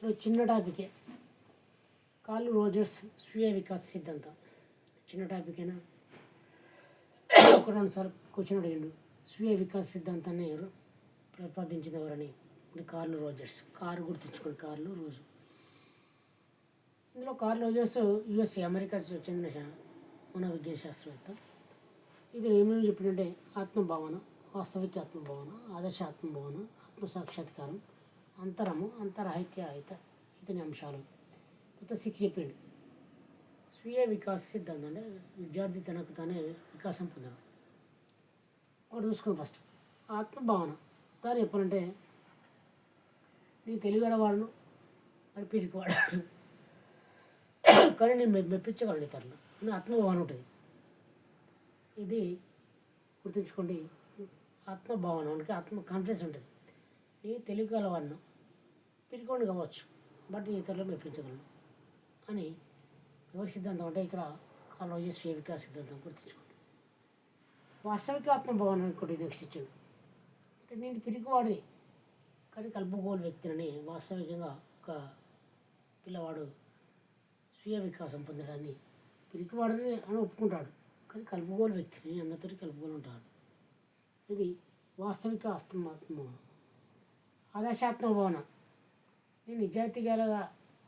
చిన్న టాపికే. Curl Rogers స్వీయ వికాస్ సిద్ధాంతం. చిన్న టాపిక్ అయినా ఒక 2 సార్లు క్వశ్చన్ అడిగిండు. స్వీయ వికాస్ సిద్ధాంతాన్ని ప్రతిపాదించింది ఎవరని? Curl Rogers. కారు గుర్తించుకోండి, కార్లు రోజు. ఇందులో కార్ల్ రోజర్స్ యుఎస్ఏ, అమెరికా చెందిన మనోవిజ్ఞాన శాస్త్రవేత్త. ఇది ఏమేమి చెప్పిందంటే ఆత్మభావన, వాస్తవిక ఆత్మభావన, ఆదర్శ ఆత్మభావన, ఆత్మసాక్షాత్కారం, అంతరము, అంతరాహిత్య ఇతని అంశాలు. కొత్త 6 చెప్పిండు. స్వీయ వికాస సిద్ధాంతం అంటే విద్యార్థి తనకు తానే వికాసం పొందడం. ఒకటి చూసుకుని ఫస్ట్ ఆత్మభావన. దాన్ని చెప్పాలంటే నీ తెలివిగలవాడును, మరి పిరికివాడు, కానీ నేను మెప్పించగలను ఇతరులు అని ఆత్మభావన ఉంటుంది. ఇది గుర్తుంచుకోండి. ఆత్మభావన అంటే ఆత్మ కాన్ఫిడెన్స్ ఉంటుంది. నీ తెలివిగలవాడును, పిరికివాడిని కావచ్చు, బట్ ఇతరులు మెప్పించగలను అని ఎవరి సిద్ధాంతం అంటే ఇక్కడ కార్ల్ రోజర్స్ స్వీయ వికాస సిద్ధాంతం. గుర్తుంచుకోండి. వాస్తవిక ఆత్మభావన ఇంకోటి నెక్స్ట్ ఇచ్చాడు. అంటే నేను పిరికివాడిని కానీ కలుపుకోని వ్యక్తిని వాస్తవికంగా ఒక పిల్లవాడు స్వీయ వికాసం పొందడాన్ని పిరికివాడిని అని ఒప్పుకుంటాడు, కానీ కలుపుకోని వ్యక్తిని అందరితో కలుపుకొని ఉంటాడు. ఇది వాస్తవిక ఆత్మభావన. ఆదర్శాత్మ భావన. నేను నిజాయితీగా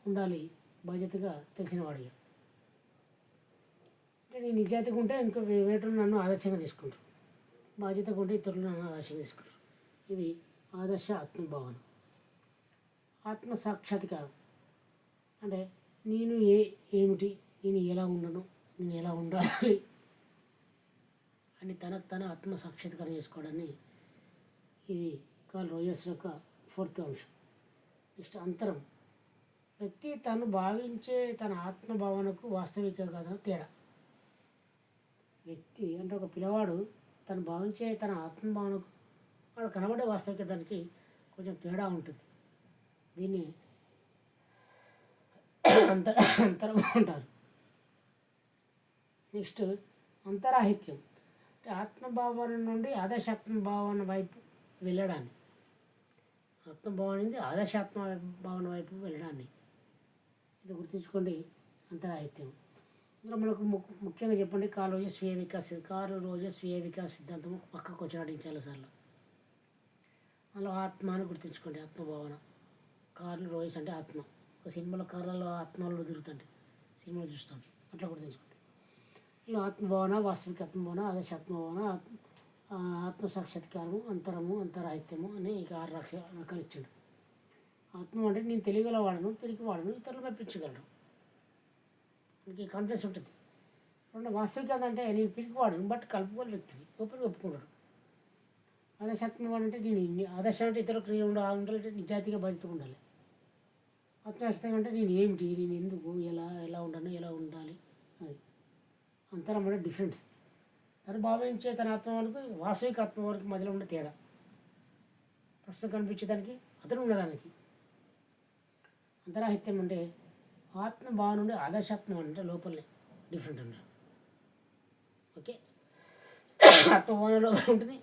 ఉండాలి, బాధ్యతగా తెలిసినవాడిగా. అంటే నేను నిజాయితీగా ఉంటే ఇంకో వేటలు నన్ను ఆదర్శంగా తీసుకుంటారు, బాధ్యతగా ఉంటే ఇతరులు నన్ను ఆదర్శంగా తీసుకుంటారు. ఇది ఆదర్శ ఆత్మభావన. ఆత్మ సాక్షాత్కారం అంటే నేను ఏమిటి, నేను ఎలా ఉండను, నేను ఎలా ఉండాలి అని తనకు తన ఆత్మ సాక్షాత్కారం చేసుకోవడాన్ని ఇది కార్ల్ రోజర్స్ యొక్క 4th అంశం. నెక్స్ట్ అంతరం. వ్యక్తి తను భావించే తన ఆత్మభావనకు వాస్తవిక కదా తేడా. వ్యక్తి అంటే ఒక పిల్లవాడు తను భావించే తన ఆత్మభావనకు వాడు కనబడే వాస్తవిక దానికి కొంచెం తేడా ఉంటుంది. దీన్ని అంతరం అంటారు. నెక్స్ట్ అంతరాహిత్యం అంటే ఆత్మభావన నుండి ఆదర్శాత్మభావన వైపు వెళ్ళడాన్ని. ఆత్మభావన నుండి ఆదర్శాత్మభావన వైపు వెళ్ళడాన్ని ఇది గుర్తుంచుకోండి. అంతరాహిత్యం. ఇందులో మనకు ముఖ్యంగా చెప్పండి కార్ల్ రోజర్స్ స్వీయ వికాస సిద్ధాంతం పక్కకు వచ్చి అడిగించాలి సార్లు. అందులో ఆత్మ అని గుర్తుంచుకోండి. ఆత్మభావన. కార్ల్ రోజర్స్ అంటే ఆత్మ. ఒక సినిమాలో కార్లలో ఆత్మలో తిరుగుతుంటే సినిమాలో చూస్తాం, అట్లా గుర్తుంచుకోండి. ఇలా ఆత్మభావన, వాస్తవిక ఆత్మభావన, ఆదర్శ ఆత్మభావన, ఆత్మ సాక్షాత్కారము, అంతరము, అంతరాహిత్యము అని ఇక 6 రకాలు ఇచ్చాడు. ఆత్మ అంటే నేను తెలియగలవాడను, పిరికివాడను, ఇతరులు మెప్పించగలను, మనకి కాన్ఫిడెన్స్ ఉంటుంది. వాస్తవికత అంటే నేను పిరికివాడను, బట్ కలుపుకోని వ్యక్తిని ఓపెన్గా ఒప్పుకుంటాడు. ఆదర్శాత్మకం అంటే నేను ఆదర్శం అంటే ఇతరులకు ఉండాలంటే నిజాయితీగా బాధ్యతగా ఉండాలి. ఆత్మహత్యం అంటే నేను ఏమిటి, నేను ఎందుకు, ఎలా ఉండను, ఎలా ఉండాలి, అది అంతరం అంటే డిఫరెన్స్. తను భావించే తన ఆత్మ వరకు వాస్తవిక ఆత్మ వరకు మధ్యలో ఉండే తేడా. ప్రస్తుతం కనిపించేదానికి అతను ఉండడానికి. అంతరాహిత్యం అంటే ఆత్మభావన నుండి ఆదర్శాత్మ అంటే లోపలనే డిఫరెంట్ అన్నారు. ఓకే. ఆత్మభావన లోపల ఉంటుంది,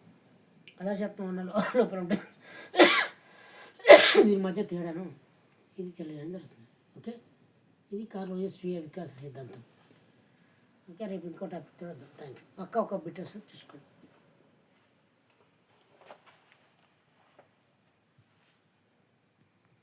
ఆదర్శాత్మ లోపల ఉంటుంది. దీని మధ్య తేడాను ఇది తెలియడం జరుగుతుంది. ఓకే. ఇది కార్ల్ రోజర్స్ స్వీయ వికాస సిద్ధాంతం. ఓకే. రేపు ఇంకో టాపిక్ చూద్దాం. Thank you. ఒక బిట్ వస్తుంది చూసుకోండి.